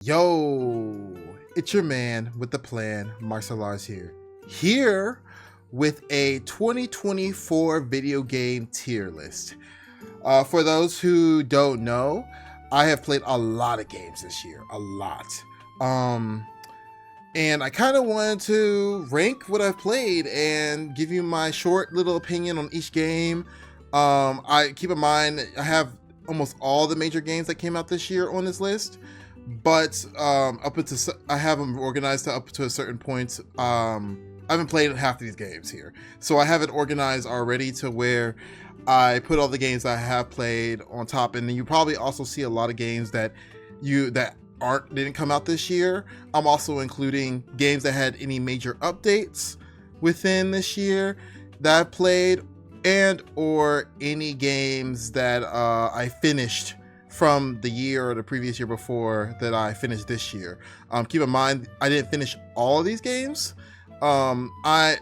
Yo, it's your man with the plan, Marx Lars here with a 2024 video game tier list. For those who don't know, I have played a lot of games this year, a lot. And I kind of wanted to rank what I've played and give you my short little opinion on each game. I keep in mind I have almost all the major games that came out this year on this list. But I have them organized to up to a certain point. I haven't played half of these games here, so I have it organized already to where I put all the games I have played on top, and then you probably also see a lot of games that didn't come out this year. I'm also including games that had any major updates within this year that I played, and or any games that I finished from the year or the previous year before that I finished this year. Keep in mind, I didn't finish all of these games. I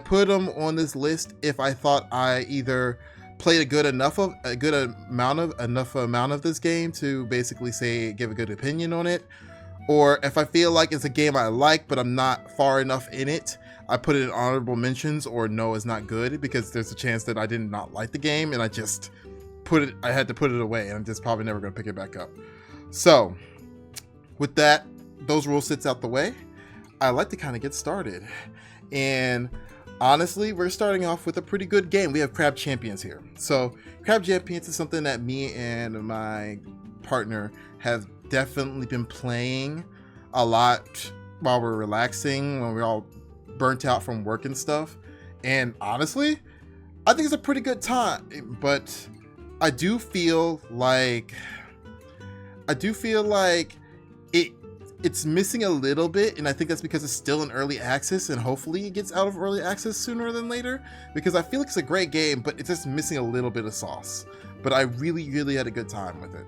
put them on this list if I thought I either played a good amount of this game to basically give a good opinion on it, or if I feel like it's a game I like but I'm not far enough in it, I put it in honorable mentions or no, it's not good, because there's a chance that I did not like the game and I had to put it away, and I'm just probably never going to pick it back up. So with that, those rules sits out the way, I like to kind of get started. And honestly, we're starting off with a pretty good game. We have Crab Champions here. So Crab Champions is something that me and my partner have definitely been playing a lot while we're relaxing, when we're all burnt out from work and stuff. And honestly, I think it's a pretty good time, but I do feel like it's missing a little bit, and I think that's because it's still in early access, and hopefully it gets out of early access sooner than later, because I feel like it's a great game, but it's just missing a little bit of sauce. But I really had a good time with it.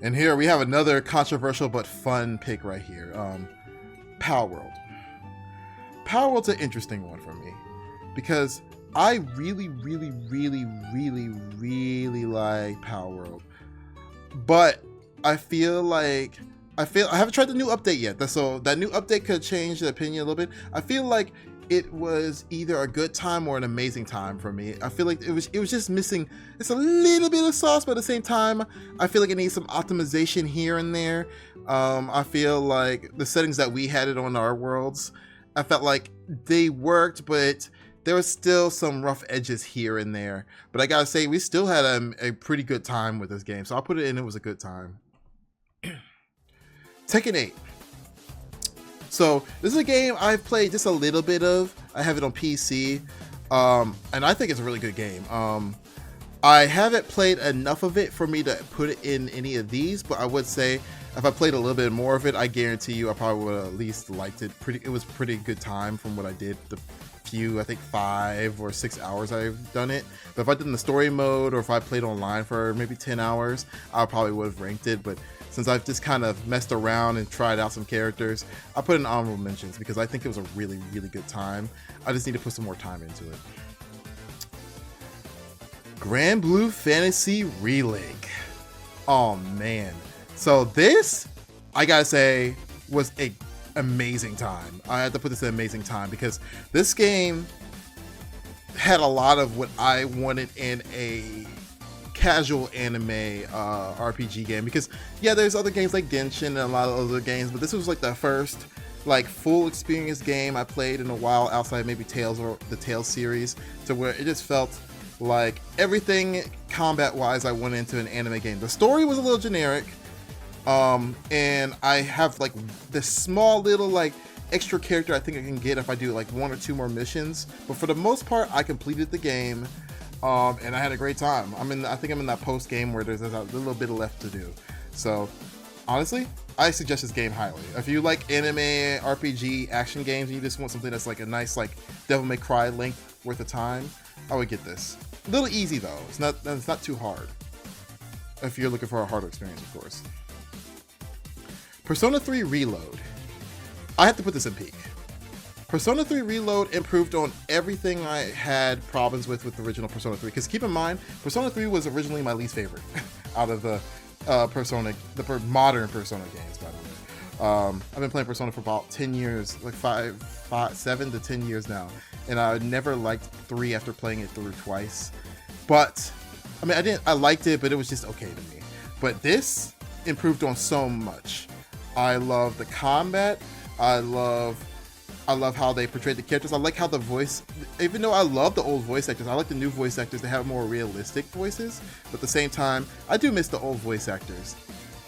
And here we have another controversial but fun pick right here. Palworld. Palworld's an interesting one for me, because I really like Palworld, but I haven't tried the new update yet, so that new update could change the opinion a little bit. I feel like it was either a good time or an amazing time for me. I feel like it was just missing a little bit of sauce, but at the same time, I feel like it needs some optimization here and there. I feel like the settings that we had it on our worlds, I felt like they worked, but there was still some rough edges here and there. But I gotta say, we still had a pretty good time with this game, so I'll put it in. It was a good time. Tekken 8. So this is a game I've played just a little bit of. I have it on PC, and I think it's a really good game. I haven't played enough of it for me to put it in any of these, but I would say if I played a little bit more of it, I guarantee you I probably would have at least liked it. It was a pretty good time from what I did. I think 5 or 6 hours I've done it. But if I did in the story mode, or if I played online for maybe 10 hours, I probably would have ranked it. But since I've just kind of messed around and tried out some characters, I put in honorable mentions because I think it was a really good time. I just need to put some more time into it. Grand Blue Fantasy Relink. Oh man. So this, I gotta say, was a amazing time. I had to put this in amazing time because this game had a lot of what I wanted in a casual anime RPG game. Because yeah, there's other games like Genshin and a lot of other games, but this was like the first like full experience game I played in a while outside maybe Tales or the Tales series, to where it just felt like everything combat wise I went into an anime game. The story was a little generic. And I have like this small little like extra character I think I can get if I do like 1 or 2 more missions, but for the most part I completed the game, and I had a great time. I think I'm in that post game where there's a little bit left to do. So honestly, I suggest this game highly. If you like anime RPG action games and you just want something that's like a nice like Devil May Cry length worth of time, I would get this. A little easy though. It's not too hard if you're looking for a harder experience, of course. Persona 3 Reload. I have to put this in peak. Persona 3 Reload improved on everything I had problems with the original Persona 3. Because keep in mind, Persona 3 was originally my least favorite out of the Persona, modern Persona games, by the way. I've been playing Persona for about 10 years, like 7 to 10 years now, and I never liked 3 after playing it through twice. But I mean, I liked it, but it was just okay to me. But this improved on so much. I love the combat. I love how they portrayed the characters. I like how the voice, even though I love the old voice actors, I like the new voice actors that have more realistic voices. But at the same time, I do miss the old voice actors.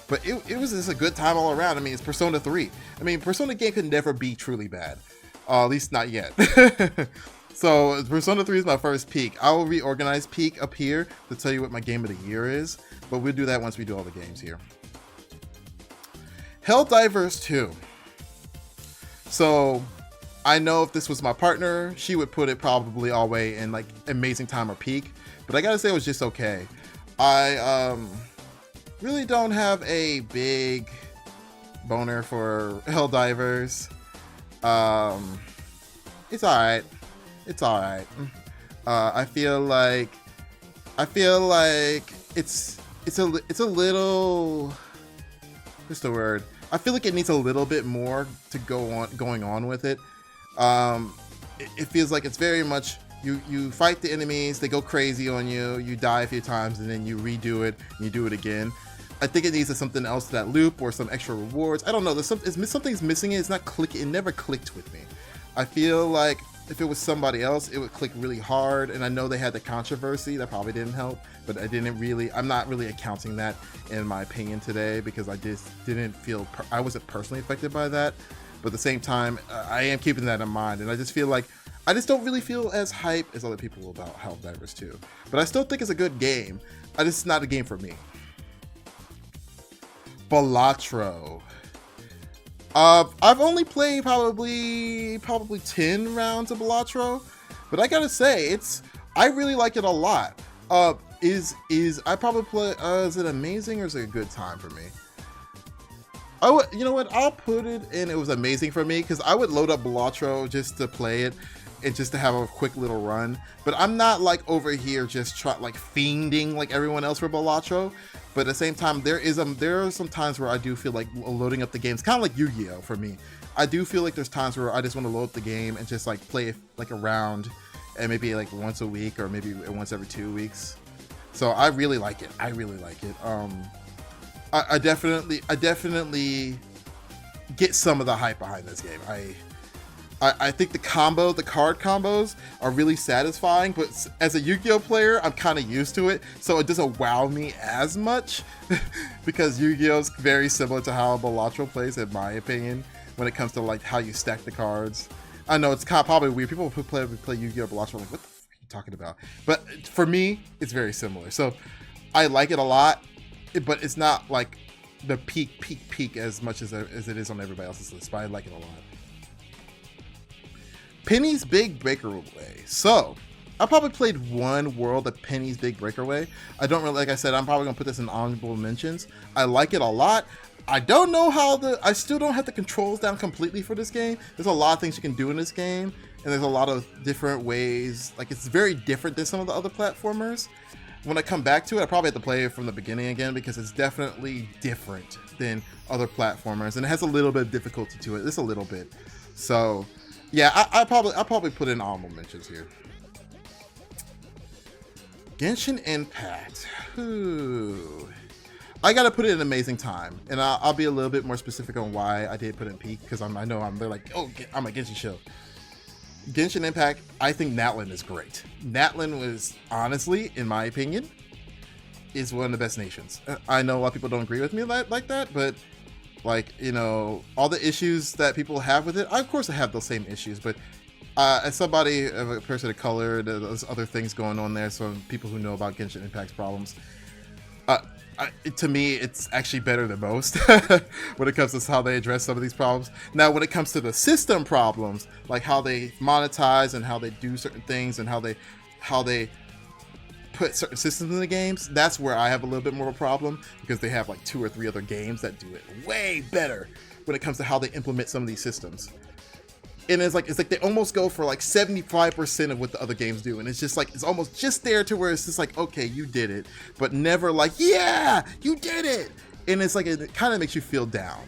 But it was just a good time all around. I mean, it's Persona 3. I mean, Persona game could never be truly bad. At least not yet. So Persona 3 is my first peak. I will reorganize peak up here to tell you what my game of the year is. But we'll do that once we do all the games here. Helldivers 2. So I know if this was my partner, she would put it probably all the way in like amazing time or peak. But I gotta say it was just okay. I really don't have a big boner for Helldivers. It's alright. It's alright. I feel like it's a little, what's the word? I feel like it needs a little bit more to going on with it. It feels like it's very much you fight the enemies, they go crazy on you, you die a few times, and then you redo it and you do it again. I think it needs something else to that loop or some extra rewards. I don't know. Something's missing. It's not clicking. It never clicked with me. I feel like if it was somebody else, it would click really hard. And I know they had the controversy that probably didn't help, but I'm not really accounting that in my opinion today, because I just didn't feel, I wasn't personally affected by that. But at the same time, I am keeping that in mind. And I just feel like, I just don't really feel as hype as other people about Helldivers 2. But I still think it's a good game. It's not a game for me. Balatro. I've only played probably 10 rounds of Balatro, but I gotta say, I really like it a lot. Is it amazing or is it a good time for me? You know what? I'll put it in. It was amazing for me because I would load up Balatro just to play it and just to have a quick little run. But I'm not like over here just fiending like everyone else for Balatro. But at the same time, there are some times where I do feel like loading up the game. It's kind of like Yu-Gi-Oh for me. I do feel like there's times where I just want to load up the game and just like play like a round, and maybe like once a week or maybe once every 2 weeks. So I really like it. I definitely get some of the hype behind this game. I think the card combos are really satisfying, but as a Yu-Gi-Oh player, I'm kind of used to it, so it doesn't wow me as much because Yu-Gi-Oh is very similar to how Balatro plays, in my opinion, when it comes to like how you stack the cards. I know it's kind of probably weird. People who play Yu-Gi-Oh Balatro are like, what the f are you talking about? But for me, it's very similar. So I like it a lot, but it's not like the peak as much as it is on everybody else's list, but I like it a lot. Penny's Big Breakaway. So, I probably played one world of Penny's Big Breakaway. I don't really, like I said, I'm probably gonna put this in honorable mentions. I like it a lot. I don't know I still don't have the controls down completely for this game. There's a lot of things you can do in this game, and there's a lot of different ways. Like, it's very different than some of the other platformers. When I come back to it, I probably have to play it from the beginning again because it's definitely different than other platformers, and it has a little bit of difficulty to it. Just a little bit. So, yeah, I'll probably put in honorable mentions here. Genshin Impact. Ooh. I gotta put it in amazing time, and I'll be a little bit more specific on why I did put in peak, because they're like, oh, I'm a Genshin show. Genshin Impact, I think Natlin is great. Natlin was, honestly, in my opinion, is one of the best nations. I know a lot of people don't agree with me like that, but like, you know, all the issues that people have with it, of course I have those same issues, but as somebody, a person of color, there's other things going on there, so people who know about Genshin Impact's problems, to me, it's actually better than most when it comes to how they address some of these problems. Now, when it comes to the system problems, like how they monetize and how they do certain things and how they put certain systems in the games, that's where I have a little bit more of a problem, because they have like 2 or 3 other games that do it way better when it comes to how they implement some of these systems. And it's like they almost go for like 75% of what the other games do, and it's just like it's almost just there to where it's just like, okay, you did it, but never like, yeah, you did it. And it's like it kind of makes you feel down.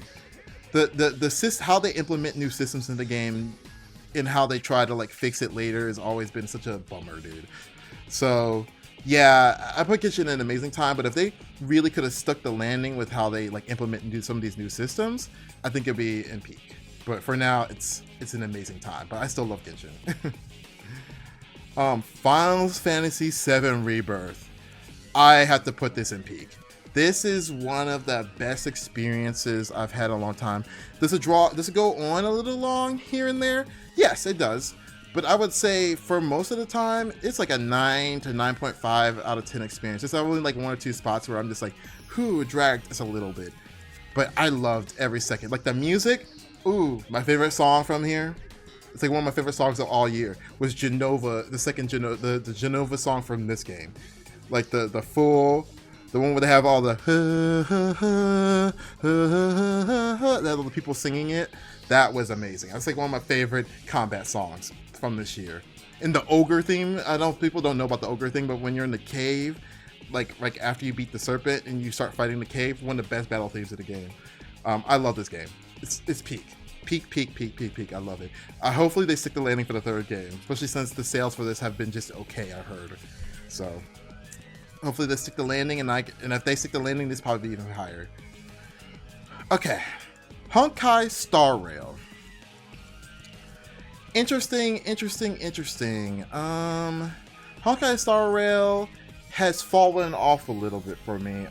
How they implement new systems in the game and how they try to like fix it later has always been such a bummer, dude. So yeah, I put Genshin in an amazing time, but if they really could have stuck the landing with how they like implement and do some of these new systems, I think it'd be in peak. But for now, it's an amazing time. But I still love Genshin. Final Fantasy VII Rebirth. I have to put this in peak. This is one of the best experiences I've had in a long time. Does it go on a little long here and there? Yes, it does. But I would say for most of the time, it's like a 9 to 9.5 out of 10 experience. There's only like 1 or 2 spots where I'm just like, whew, dragged just a little bit. But I loved every second. Like the music. Ooh, my favorite song from here, it's like one of my favorite songs of all year, was Genova, the Genova song from this game. Like the one where they have all the that all the people singing it. That was amazing. That's like one of my favorite combat songs from this year. And the ogre theme, people don't know about the ogre thing, but when you're in the cave, like after you beat the serpent and you start fighting the cave, one of the best battle themes of the game. I love this game. It's peak. I love it. Hopefully they stick the landing for the 3rd game, especially since the sales for this have been just okay, I heard. So hopefully they stick the landing, and if they stick the landing, this probably be even higher. Okay, Honkai Star Rail. Interesting. Honkai Star Rail has fallen off a little bit for me.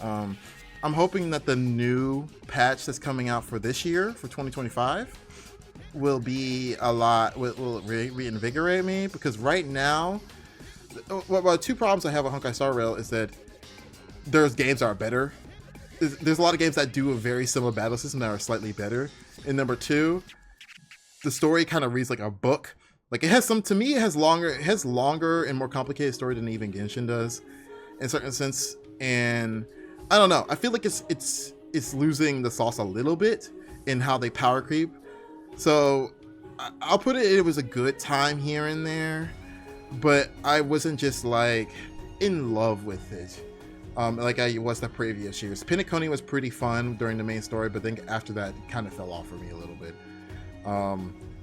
I'm hoping that the new patch that's coming out for this year, for 2025, will be will reinvigorate me, because right now, well, 2 problems I have with Honkai Star Rail is that there's games that are better. There's a lot of games that do a very similar battle system that are slightly better. And number 2, the story kind of reads like a book. Like it has longer and more complicated story than even Genshin does, in a certain sense. And I don't know. I feel like it's losing the sauce a little bit in how they power creep. So I'll put it. It was a good time here and there, but I wasn't just like in love with it, like I was the previous years. Penacony was pretty fun during the main story, but then after that, it kind of fell off for me a little bit.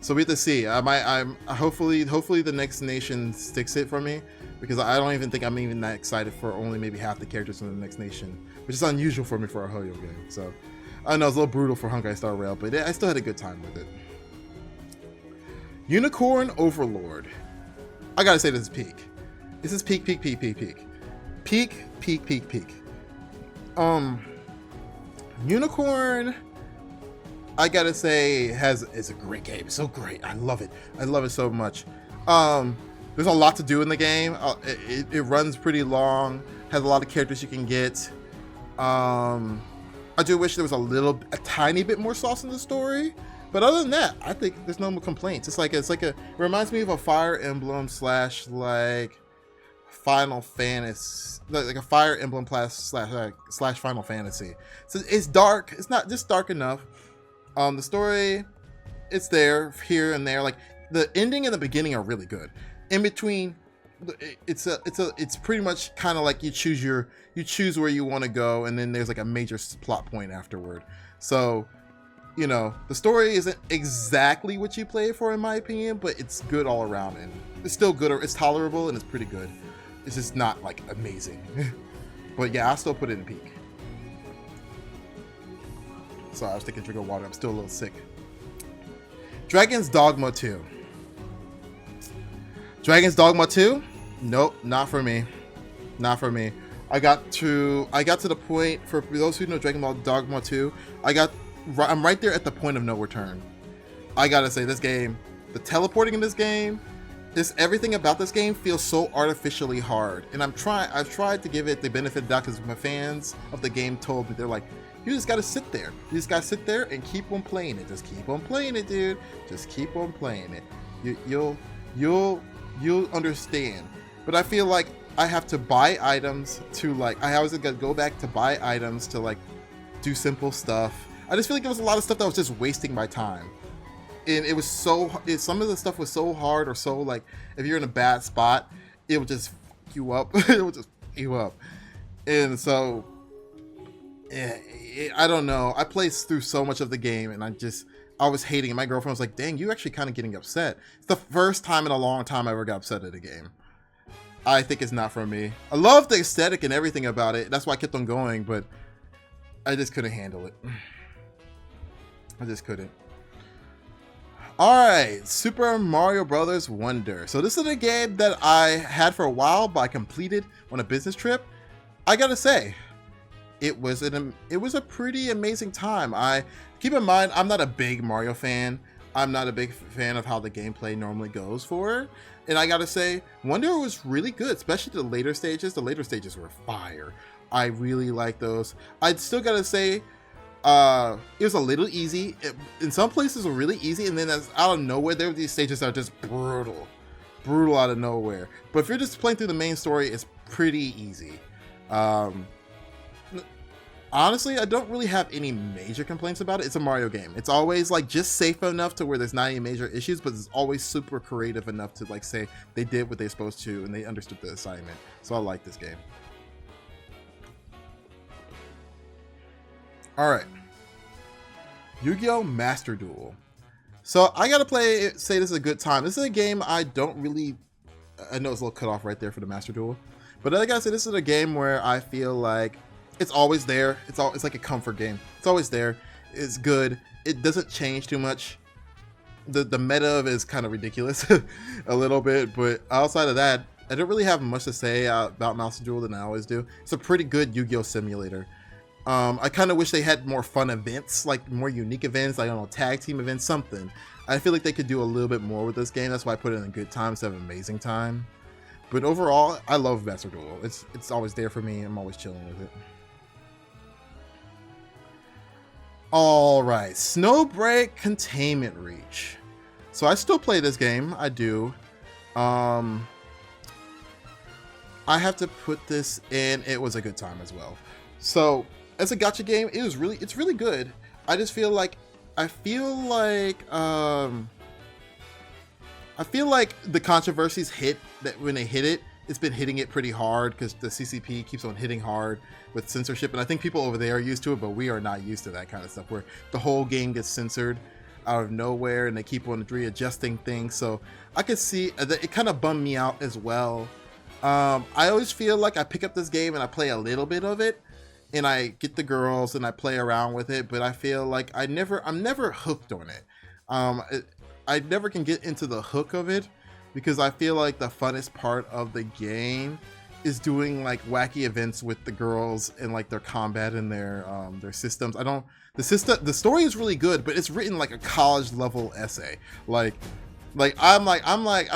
So we have to see. I'm hopefully the next nation sticks it for me, because I don't even think I'm even that excited for only maybe half the characters in the next nation, which is unusual for me for a Hoyo game. So I know it's a little brutal for Honkai Star Rail, but I still had a good time with it. Unicorn Overlord. I gotta say, this is peak. This is peak. Unicorn, I gotta say, is a great game. It's so great. I love it. I love it so much. There's a lot to do in the game. It runs pretty long. Has a lot of characters you can get. I do wish there was a tiny bit more sauce in the story. But other than that, I think there's no more complaints. It reminds me of a Fire Emblem / like Final Fantasy, like a Fire Emblem / Final Fantasy. So it's dark. It's not just dark enough. The story, it's there here and there. Like the ending and the beginning are really good. In between, it's pretty much kind of like you choose where you want to go, and then there's like a major plot point afterward. So, you know, the story isn't exactly what you play for, in my opinion, but it's good all around, and it's still good. It's tolerable, and it's pretty good. It's just not like amazing. But yeah, I'll still put it in peak. Sorry, I was taking a drink of water. I'm still a little sick. Dragon's Dogma 2. Dragon's Dogma 2? Nope, not for me. Not for me. I got to the point, for those who know Dragon Ball Dogma 2, I'm right there at the point of no return. I gotta say, this game, the teleporting in this game, everything about this game feels so artificially hard. And I've tried to give it the benefit of the doubt, because my fans of the game told me, they're like, you just gotta sit there. You just gotta sit there and keep on playing it. Just keep on playing it, dude. Just keep on playing it. You'll understand. But I feel like I have to buy items to like, I always gotta go back to buy items to like do simple stuff. I just feel like there was a lot of stuff that was just wasting my time. and it was some of the stuff was so hard, or so like if you're in a bad spot, it would just fuck you up. It would just fuck you up. And so I don't know, I played through so much of the game, and I was hating it. My girlfriend was like, dang, you actually kind of getting upset. It's the first time in a long time I ever got upset at a game. I think it's not for me. I love the aesthetic and everything about it, that's why I kept on going, but I just couldn't handle it. I just couldn't. Alright, Super Mario Brothers Wonder. So this is a game that I had for a while, but I completed on a business trip. I gotta say, it was a pretty amazing time. Keep in mind, I'm not a big Mario fan. I'm not a big fan of how the gameplay normally goes for it. And I gotta say, Wonder was really good, especially the later stages. The later stages were fire. I really like those. I still gotta say, it was a little easy. In some places were really easy, and then out of nowhere, there were these stages that are just brutal out of nowhere. But if you're just playing through the main story, it's pretty easy. Honestly, I don't really have any major complaints about it. It's a Mario game. It's always like just safe enough to where there's not any major issues, but it's always super creative enough to like say they did what they're supposed to and they understood the assignment. So I like this game. All right, Yu-Gi-Oh! Master Duel. So I gotta say this is a good time. This is a game I don't really, I know it's a little cut off right there for the Master Duel, but I gotta say this is a game where I feel like it's always there. It's like a comfort game. It's always there. It's good. It doesn't change too much. The meta of it is kind of ridiculous a little bit, but outside of that, I don't really have much to say about Master Duel than I always do. It's a pretty good Yu-Gi-Oh! Simulator. I kind of wish they had more fun events, like more unique events, like, I don't know, tag team events, something. I feel like they could do a little bit more with this game. That's why I put it in a good time instead of amazing time. But overall, I love Master Duel. It's always there for me. I'm always chilling with it. All right, Snowbreak Containment Reach. So I still play this game. I do. I have to put this in. It was a good time as well. So as a gacha game, it's really good. I just feel like I feel like the controversies hit that when they hit it, it's been hitting it pretty hard because the CCP keeps on hitting hard with censorship, and I think people over there are used to it, but we are not used to that kind of stuff where the whole game gets censored out of nowhere and they keep on readjusting things. So I could see that it kind of bummed me out as well. I always feel like I pick up this game and I play a little bit of it and I get the girls and I play around with it, but I feel like I'm never hooked on it. I never can get into the hook of it because I feel like the funnest part of the game is doing like wacky events with the girls and like their combat and their systems. The story is really good, but it's written like a college level essay. I'm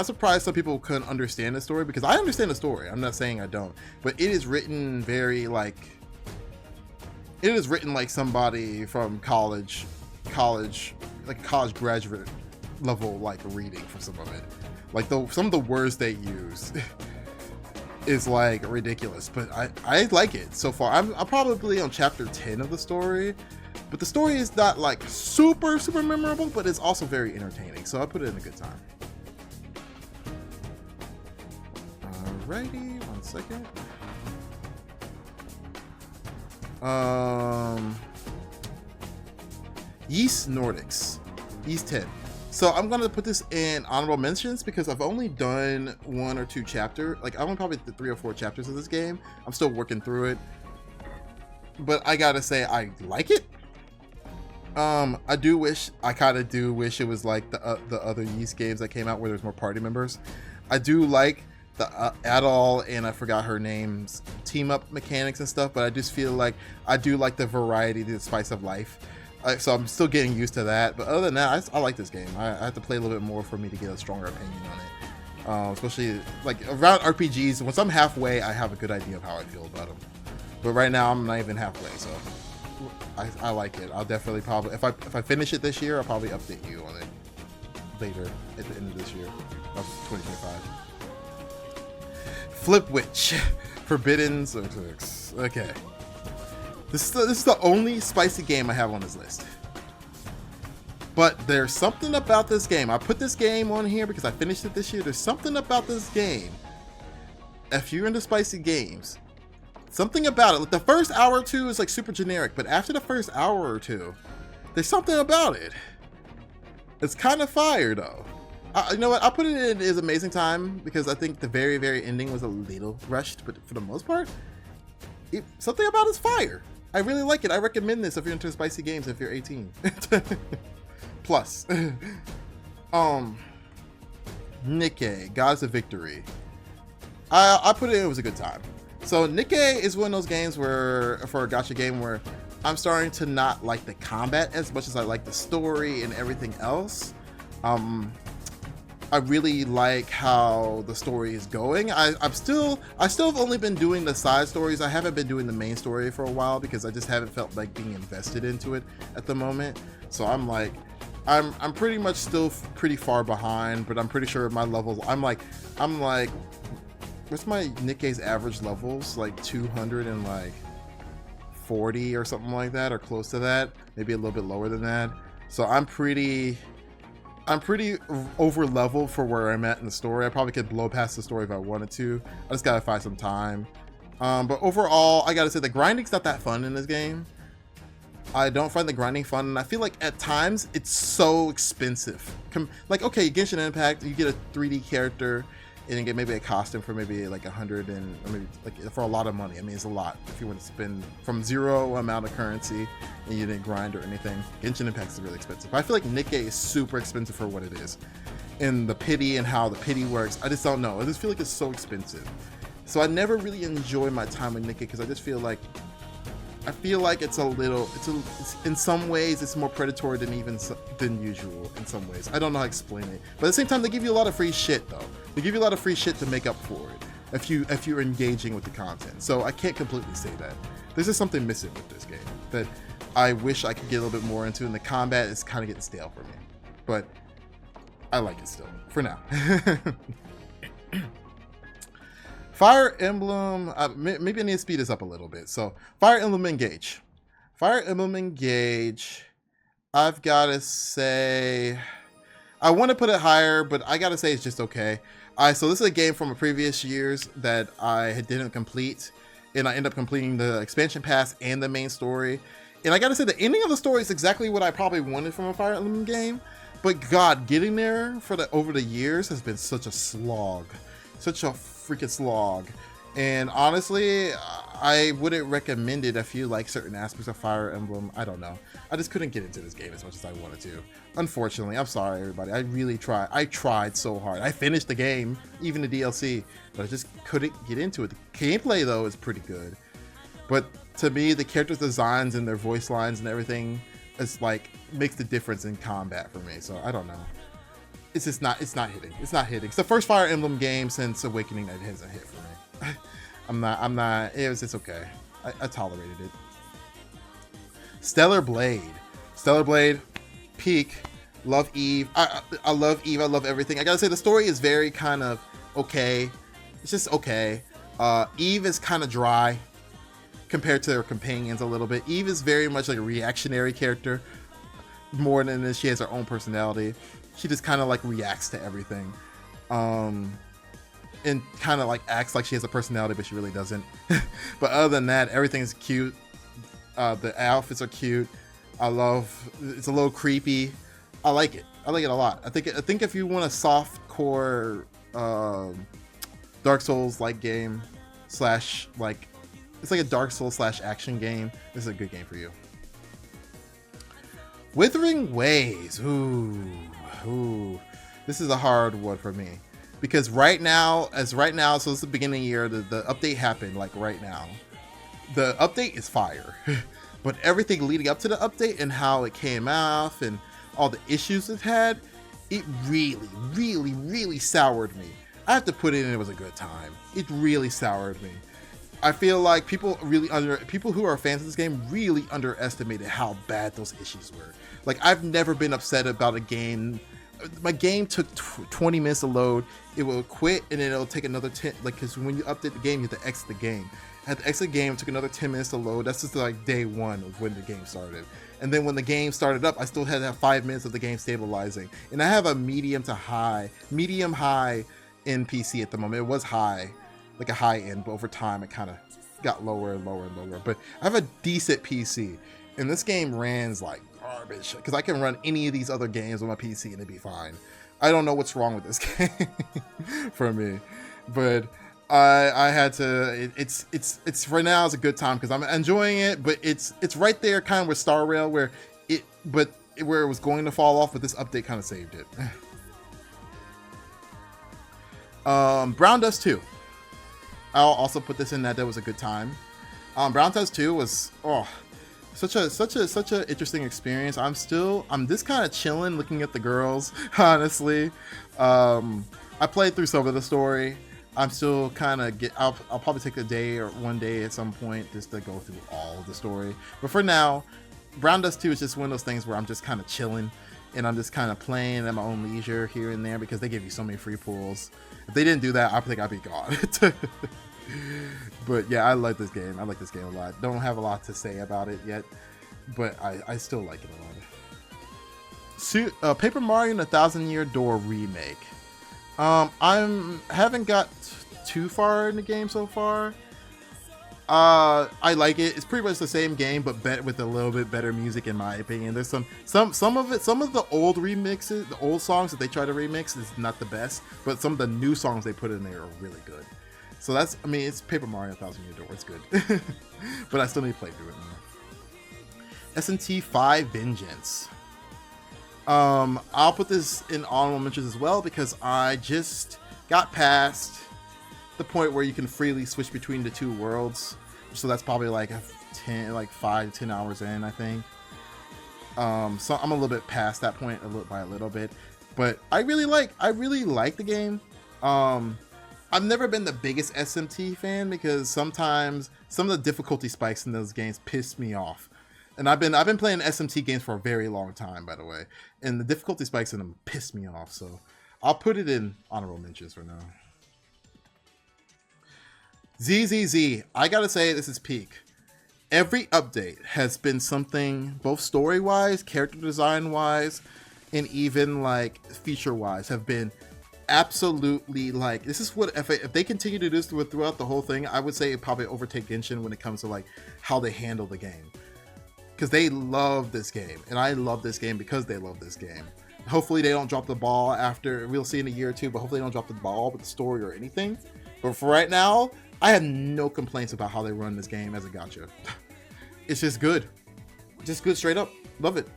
surprised some people couldn't understand the story because I understand the story. I'm not saying I don't, but it is written like somebody from college graduate level like reading for some of it. Like some of the words they use is like ridiculous, but I like it so far. I'm probably on chapter 10 of the story, but the story is not like super memorable, but it's also very entertaining, so I put it in a good time. Alrighty, 1 second. Yeast Nordics, Yeast 10. So I'm gonna put this in honorable mentions because I've only done 1 or 2 chapters. Like I'm probably 3 or 4 chapters of this game. I'm still working through it, but I gotta say I like it. I kind of do wish it was like the other Yeast games that came out where there's more party members. I do like the Adol and I forgot her name's team up mechanics and stuff, but I just feel like I do like the variety, the spice of life. So I'm still getting used to that, but other than that, I like this game. I have to play a little bit more for me to get a stronger opinion on it. Especially like around RPGs, once I'm halfway, I have a good idea of how I feel about them. But right now, I'm not even halfway, so I like it. I'll definitely probably, if I finish it this year, I'll probably update you on it later at the end of this year of 2025. Flip Witch, Forbidden Zodiacs. Okay. This is the only spicy game I have on this list. But there's something about this game. I put this game on here because I finished it this year. There's something about this game. If you're into spicy games, something about it. Like the first hour or two is like super generic, but after the first hour or two, there's something about it. It's kind of fire though. You know what? I'll put it in as amazing time because I think the very, very ending was a little rushed, but for the most part, something about it's fire. I really like it. I recommend this if you're into spicy games if you're 18. Plus. Nikke, Gods of Victory. I put it in, it was a good time. So Nikke is one of those games where, for a gacha game, where I'm starting to not like the combat as much as I like the story and everything else. I really like how the story is going. I still have only been doing the side stories. I haven't been doing the main story for a while because I just haven't felt like being invested into it at the moment. So I'm like, I'm pretty much still pretty far behind, but I'm pretty sure my levels, I'm like, what's my Nikke's average levels? Like 240 or something like that, or close to that, maybe a little bit lower than that. So I'm pretty over level for where I'm at in the story. I probably could blow past the story if I wanted to. I just gotta find some time. But overall, I gotta say the grinding's not that fun in this game. I don't find the grinding fun, and I feel like at times it's so expensive. Like, okay, Genshin Impact, you get a 3D character and you get maybe a costume for maybe like 100 and or maybe like for a lot of money. I mean, it's a lot if you want to spend from zero amount of currency and you didn't grind or anything. Genshin Impact is really expensive. But I feel like Nikke is super expensive for what it is. And the pity and how the pity works, I just don't know. I just feel like it's so expensive. So I never really enjoy my time with Nikke because I just feel like it's a little, it's in some ways it's more predatory than usual in some ways. I don't know how to explain it, but at the same time they give you a lot of free shit though. They give you a lot of free shit to make up for it if you're engaging with the content. So I can't completely say that. There's just something missing with this game that I wish I could get a little bit more into, and the combat is kind of getting stale for me. But I like it still for now. Fire Emblem, maybe I need to speed this up a little bit. So, Fire Emblem Engage. Fire Emblem Engage, I've got to say, I want to put it higher, but I got to say it's just okay. So this is a game from a previous years that I didn't complete, and I ended up completing the expansion pass and the main story. And I got to say, the ending of the story is exactly what I probably wanted from a Fire Emblem game. But God, getting there over the years has been such a slog. Such a freaking slog. And honestly, I wouldn't recommend it if you like certain aspects of Fire Emblem. I don't know. I just couldn't get into this game as much as I wanted to. Unfortunately, I'm sorry everybody. I really tried. I tried so hard. I finished the game, even the DLC, but I just couldn't get into it. The gameplay though is pretty good. But to me, the characters' designs and their voice lines and everything is like makes the difference in combat for me. So I don't know. It's just not. It's not hitting. It's not hitting. It's the first Fire Emblem game since Awakening that hasn't hit for me. I'm not. It's okay. I tolerated it. Stellar Blade, peak. Love Eve. I love Eve. I love everything. I gotta say the story is very kind of okay. It's just okay. Eve is kind of dry compared to her companions a little bit. Eve is very much like a reactionary character more than she has her own personality. She just kind of like reacts to everything, and kind of like acts like she has a personality, but she really doesn't. But other than that, everything's cute. The outfits are cute. It's a little creepy. I like it. I like it a lot. I think if you want a soft core Dark Souls like game / like it's like a Dark Souls / action game, this is a good game for you. Wuthering Waves. Ooh, this is a hard one for me because right now, so it's the beginning of the year, the update happened like right now. The update is fire, but everything leading up to the update and how it came out and all the issues it had, it really soured me. I have to put it in, it was a good time. It really soured me. I feel like people who are fans of this game really underestimated how bad those issues were. Like, I've never been upset about a game. My game took 20 minutes to load. It will quit and then it'll take another 10. Like, because when you update the game, you have to exit the game. Had to exit the game, took another 10 minutes to load. That's just like day one of when the game started. And then when the game started up, I still had to have 5 minutes of the game stabilizing. And I have a medium high in PC at the moment. It was high, like a high end, but over time it kind of got lower and lower and lower. But I have a decent PC, and this game runs like garbage because I can run any of these other games on my PC and it'd be fine. I don't know what's wrong with this game for me, but I had to. It's right now is a good time because I'm enjoying it, but it's right there kind of with Star Rail where it was going to fall off, but this update kind of saved it. Brown Dust 2. I'll also put this in that was a good time. Brown Dust 2 was such a interesting experience. I'm just kind of chilling looking at the girls, honestly. I played through some of the story. I'm still kind of I'll probably take a day or one day at some point just to go through all of the story. But for now, Brown Dust 2 is just one of those things where I'm just kind of chilling and I'm just kind of playing at my own leisure here and there because they give you so many free pulls. If they didn't do that, I think I'd be gone. But yeah, I like this game. I like this game a lot. Don't have a lot to say about it yet, but I still like it a lot. Paper Mario and the Thousand Year Door remake. I haven't got too far in the game so far. I like it. It's pretty much the same game, but with a little bit better music, in my opinion. There's some of the old remixes, the old songs that they try to remix is not the best, but some of the new songs they put in there are really good. So it's Paper Mario Thousand Year Door. It's good, but I still need to play through it more. S&T 5 Vengeance. I'll put this in honorable mentions as well because I just got past the point where you can freely switch between the two worlds. So that's probably like 5 to 10 hours in, I think. So I'm a little bit past that point by a little bit, but I really like the game. I've never been the biggest SMT fan because sometimes some of the difficulty spikes in those games piss me off. And I've been playing SMT games for a very long time, by the way, and the difficulty spikes in them piss me off. So I'll put it in honorable mentions for now. ZZZ, I gotta say this is peak. Every update has been something, both story-wise, character design-wise, and even like feature-wise, have been absolutely like, this is what if they continue to do this throughout the whole thing, I would say it probably overtake Genshin when it comes to like how they handle the game. Because they love this game, and I love this game because they love this game. Hopefully they don't drop the ball after, we'll see in a year or two, but hopefully they don't drop the ball with the story or anything. But for right now, I have no complaints about how they run this game as a gacha. It's just good. Just good straight up. Love it.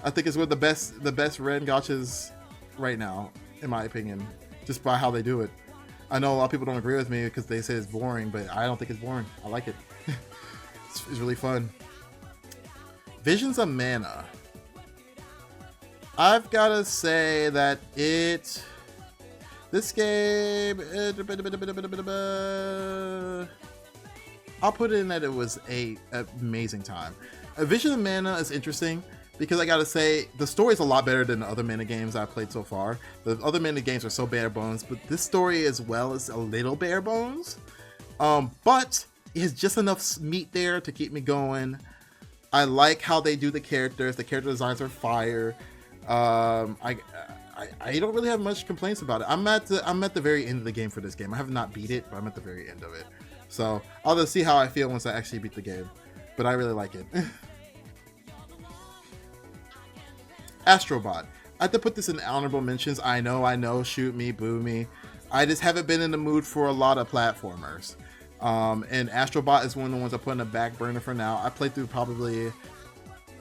I think it's one of the best Ren gachas right now, in my opinion, just by how they do it. I know a lot of people don't agree with me because they say it's boring, but I don't think it's boring. I like it. It's really fun. Visions of Mana. I've gotta say that this game, I'll put it in that it was an amazing time. Vision of Mana is interesting because I gotta say the story is a lot better than the other Mana games I've played so far. The other Mana games are so bare bones, but this story as well is a little bare bones. But it has just enough meat there to keep me going. I like how they do the characters. The character designs are fire. I don't really have much complaints about it. I'm at the very end of the game for this game. I have not beat it, but I'm at the very end of it. So I'll just see how I feel once I actually beat the game. But I really like it. Astrobot. I have to put this in honorable mentions. I know, shoot me, boo me. I just haven't been in the mood for a lot of platformers. And Astrobot is one of the ones I put in the back burner for now. I played through probably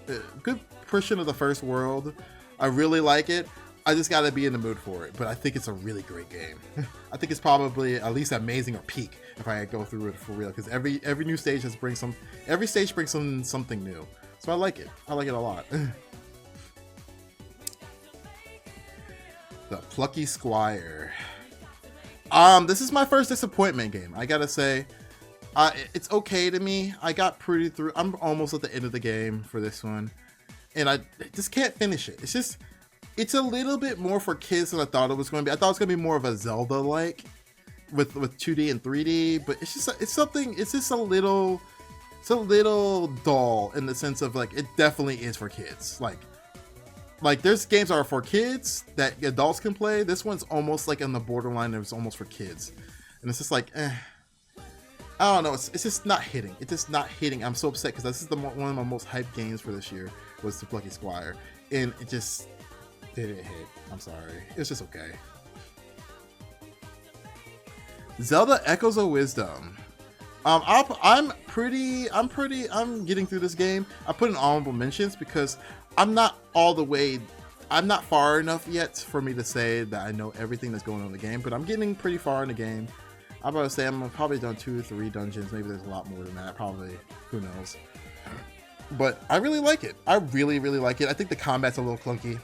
a good portion of the first world. I really like it. I just gotta be in the mood for it. But I think it's a really great game. I think it's probably at least amazing or peak if I go through it for real. Because every new stage every stage brings something new. So I like it. I like it a lot. The Plucky Squire. This is my first disappointment game. I gotta say, it's okay to me. I got pretty through. I'm almost at the end of the game for this one, and I just can't finish it. It's a little bit more for kids than I thought it was going to be. I thought it was going to be more of a Zelda-like, with 2D and 3D, but it's just a little dull in the sense of like it definitely is for kids. Like there's games that are for kids that adults can play. This one's almost like on the borderline. It's almost for kids, and it's just like, I don't know. It's just not hitting. It's just not hitting. I'm so upset because this is one of my most hyped games for this year was the Plucky Squire, and it just didn't hit. I'm sorry. It's just okay. Zelda Echoes of Wisdom. I'm getting through this game. I put in honorable mentions because I'm not far enough yet for me to say that I know everything that's going on in the game, but I'm getting pretty far in the game. I'm about to say I'm probably done 2 or 3 dungeons. Maybe there's a lot more than that. Probably, who knows? But I really like it. I really, really like it. I think the combat's a little clunky.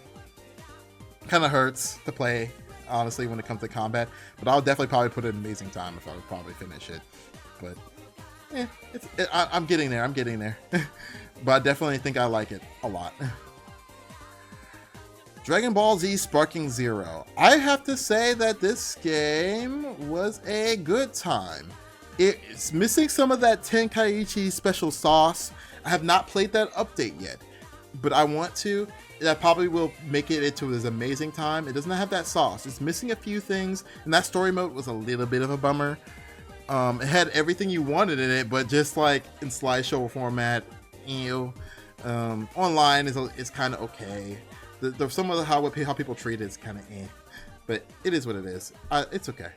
Kind of hurts to play, honestly, when it comes to combat. But I'll definitely probably put in an amazing time if I would probably finish it. But I'm getting there. I'm getting there. But I definitely think I like it a lot. Dragon Ball Z Sparking Zero. I have to say that this game was a good time. It's missing some of that Tenkaichi special sauce. I have not played that update yet, but I want to. That probably will make it into this amazing time. It doesn't have that sauce. It's missing a few things, and that story mode was a little bit of a bummer. It had everything you wanted in it, but just like in slideshow format, online is kind of okay. Some of how people treat it is kind of but it is what it is. It's okay.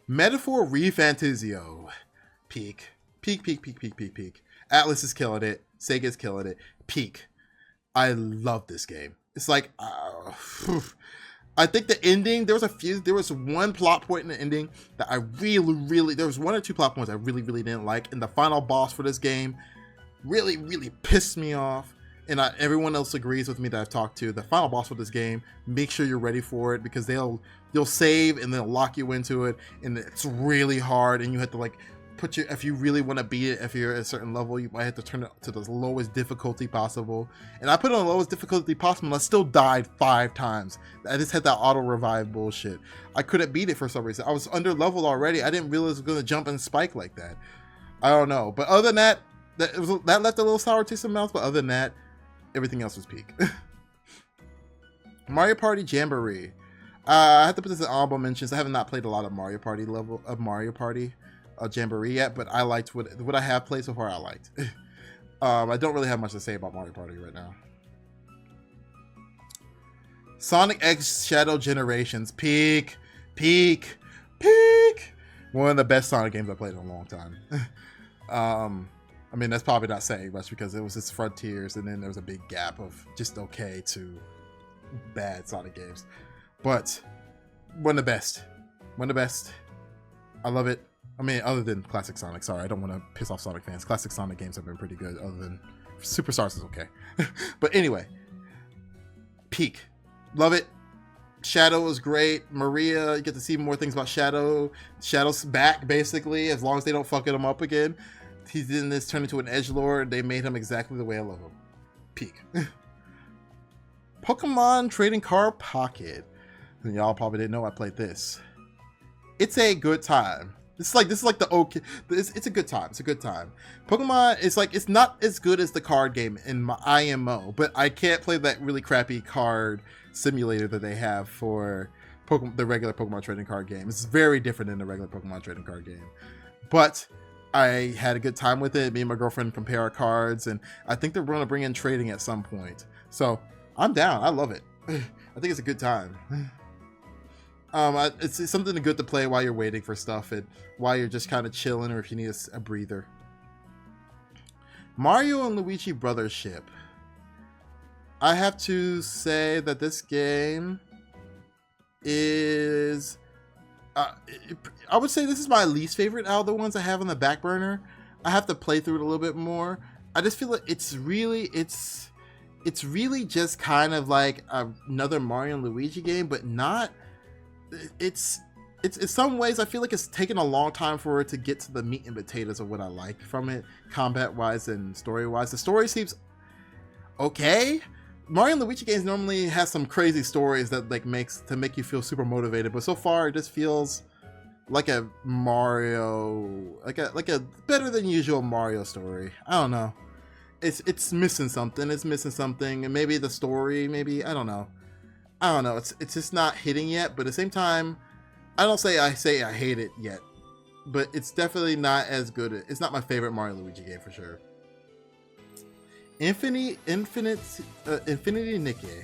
Metaphor refantazio. Peak. Atlas is killing it. Sega's killing it. Peak. I love this game. It's like, I think the ending, there was one plot point in the ending that I really, there was 1 or 2 plot points I really didn't like. And the final boss for this game really pissed me off. And everyone else agrees with me that I've talked to. The final boss for this game, make sure you're ready for it because they'll save and they'll lock you into it. And it's really hard and you have to like if you really want to beat it, if you're at a certain level, you might have to turn it to the lowest difficulty possible. And I put it on the lowest difficulty possible and I still died 5 times. I just had that auto revive bullshit. I couldn't beat it for some reason. I was under leveled already. I didn't realize it was going to jump and spike like that. I don't know. But other than that, that left a little sour taste in my mouth. But other than that, everything else was peak. Mario Party Jamboree. I have to put this in honorable mentions. I have not played a lot of Mario Party Jamboree yet, but I liked what I have played so far. I liked. I don't really have much to say about Mario Party right now. Sonic X Shadow Generations. Peak. One of the best Sonic games I played in a long time. I mean, that's probably not saying much because it was just Frontiers and then there was a big gap of just okay to bad Sonic games. But one of the best. I love it. I mean, other than classic Sonic. Sorry, I don't want to piss off Sonic fans. Classic Sonic games have been pretty good, other than Superstars is okay. But anyway, peak. Love it. Shadow was great. Maria, you get to see more things about Shadow. Shadow's back, basically, as long as they don't fuck him up again. He's in this, turned into an edgelord. They made him exactly the way I love him. Peak. Pokemon Trading Card Pocket. And y'all probably didn't know I played this. It's a good time. This is like the okay. It's a good time. It's a good time. Pokemon is like, it's not as good as the card game in my IMO, but I can't play that really crappy card simulator that they have for the regular Pokemon trading card game. It's very different than the regular Pokemon trading card game, but I had a good time with it. Me and my girlfriend compare our cards, and I think they're going to bring in trading at some point. So I'm down. I love it. I think it's a good time. It's something good to play while you're waiting for stuff and while you're just kind of chilling or if you need a breather. Mario and Luigi Brothership. I have to say that this game is... I would say this is my least favorite out of the ones I have on the back burner. I have to play through it a little bit more. I just feel like it's really just kind of like another Mario and Luigi game, but not... It's in some ways I feel like it's taken a long time for it to get to the meat and potatoes of what I like from it, combat wise and story wise. The story seems okay, Mario and Luigi games normally has some crazy stories that like make you feel super motivated, but so far it just feels like a Mario, like a better than usual Mario story. I don't know. It's missing something. It's missing something, and maybe the story, maybe I don't know. It's just not hitting yet. But at the same time, I don't say I hate it yet, but it's definitely not as good. It's not my favorite Mario Luigi game for sure. Infinity Nikke.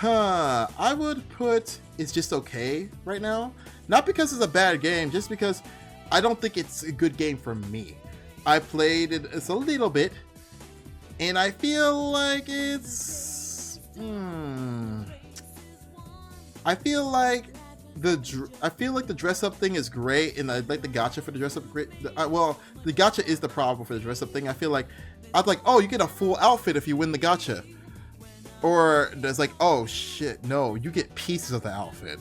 I would put it's just okay right now. Not because it's a bad game, just because I don't think it's a good game for me. I played it a little bit, and I feel like it's. I feel like the dress up thing is great, and I like the gacha for the dress up. Great. Well, the gacha is the problem for the dress up thing. I feel like I'd like, oh, you get a full outfit if you win the gacha. Or there's like, oh shit, no, you get pieces of the outfit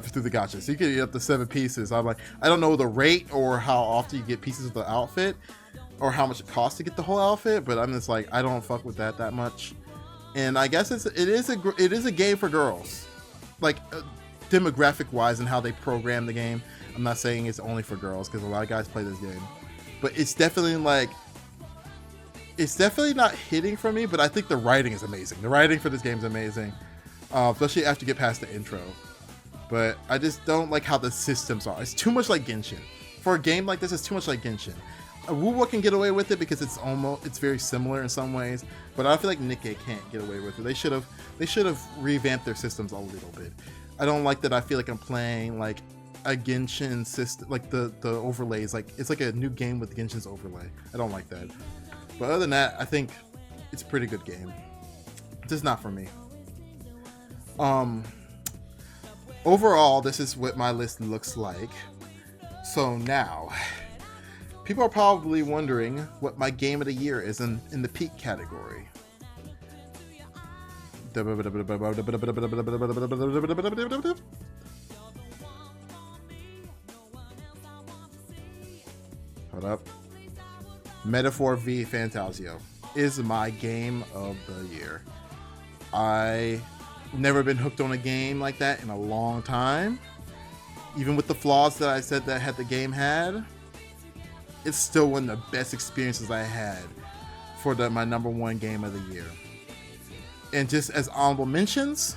through the gacha. So you get up to 7 pieces. I'm like, I don't know the rate or how often you get pieces of the outfit or how much it costs to get the whole outfit, but I'm just like, I don't fuck with that much. And I guess it is a game for girls, like demographic wise and how they program the game. I'm not saying it's only for girls because a lot of guys play this game, but it's definitely not hitting for me, but I think the writing is amazing. The writing for this game is amazing, especially after you get past the intro. But I just don't like how the systems are. It's too much like Genshin. For a game like this, it's too much like Genshin. Wuwa can get away with it because it's very similar in some ways, but I feel like Nikke can't get away with it. They should have revamped their systems a little bit. I don't like that. I feel like I'm playing like a Genshin system, like the overlays. Like it's like a new game with Genshin's overlay. I don't like that. But other than that, I think it's a pretty good game. Just not for me. Overall, this is what my list looks like. So now, people are probably wondering what my game of the year is in the peak category. Hold up. Metaphor v Fantasio is my game of the year. I've never been hooked on a game like that in a long time. Even with the flaws that I said that the game had, it's still one of the best experiences I had for my #1 game of the year. And just as honorable mentions,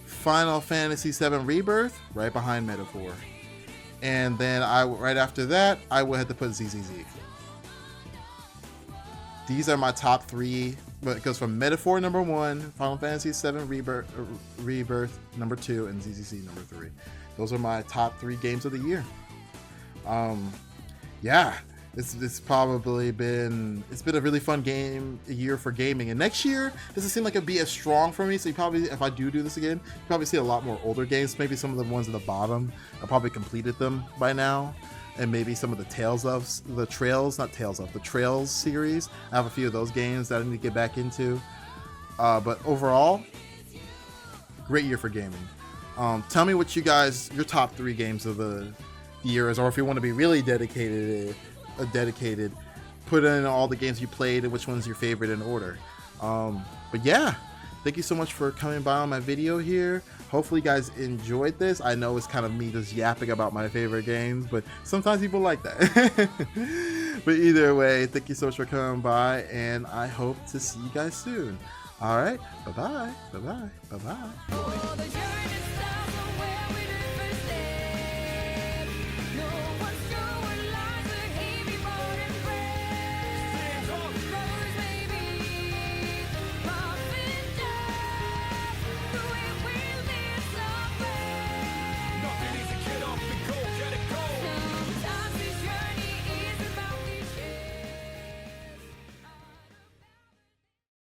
Final Fantasy VII Rebirth, right behind Metaphor. And then right after that, I would have to put ZZZ. These are my top 3, but it goes from Metaphor #1, Final Fantasy VII Rebirth #2, and ZZZ #3. Those are my top 3 games of the year. Yeah, it's probably been a really fun year for gaming, and next year doesn't seem like it'd be as strong for me. So you probably, if I do this again, you probably see a lot more older games. Maybe some of the ones at the bottom, I probably completed them by now, and maybe some of the the Trails series. I have a few of those games that I need to get back into. But overall, great year for gaming. Tell me what your top 3 games of the year is, or if you want to be really dedicated, put in all the games you played and which one's your favorite in order. But yeah, thank you so much for coming by on my video here. Hopefully you guys enjoyed this. I know it's kind of me just yapping about my favorite games, but sometimes people like that. But either way, thank you so much for coming by, and I hope to see you guys soon. All right, bye-bye, bye-bye, bye-bye.